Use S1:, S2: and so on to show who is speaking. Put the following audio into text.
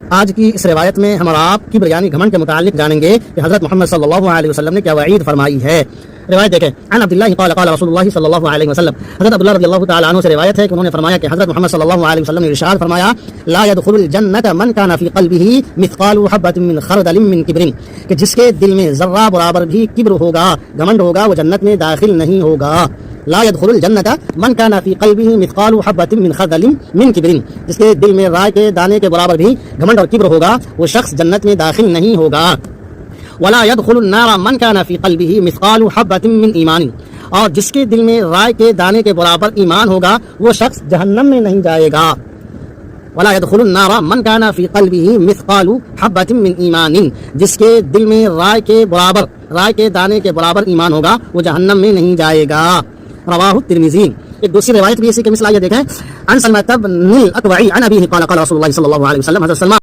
S1: آج کی اس روایت میں ہم اور آپ کبر یعنی گھمنڈ کے متعلق جانیں گے کہ حضرت محمد صلی اللہ علیہ وسلم نے کیا وعید فرمائی ہے۔ روایت دیکھیں، عن عبداللہ قال قال رسول اللہ صلی اللہ علیہ وسلم، حضرت عبداللہ رضی اللہ تعالی عنہ سے روایت ہے کہ انہوں نے فرمایا کہ حضرت محمد صلی اللہ علیہ وسلم نے ارشاد فرمایا، لا يدخل الجنة من كان في قلبه مثقال حبة من خردل من کبر، کہ جس کے دل میں ذرہ برابر بھی کبر ہوگا، گھمنڈ ہوگا، وہ جنت میں داخل نہیں ہوگا۔ لا يدخل الجنة من كان في قلبه مثقال حبة من خردل من کبر، جس کے دل میں رائے کے دانے کے برابر بھی گھمنڈ اور کبر ہوگا، وہ شخص جنت میں داخل نہیں ہوگا۔ ولا يدخل النار من كان في قلبه مثقال حبة من ایمان، اور جس کے دل میں رائے کے دانے کے برابر ایمان ہوگا، وہ شخص جہنم میں نہیں جائے گا۔ ولا يدخل النار من كان في قلبه مثقال حبة من ایمان، جس کے دل میں رائے کے دانے کے برابر ایمان ہوگا، وہ جہنم میں نہیں جائے گا۔ رواہ الترمذی۔ ایک دوسری روایت بھی اسی کے مثل آئیے دیکھیں، عن سلمة بن الاکوع عن ابیہ قال قال رسول اللہ صلی اللہ علیہ وسلم، حضرت سلمہ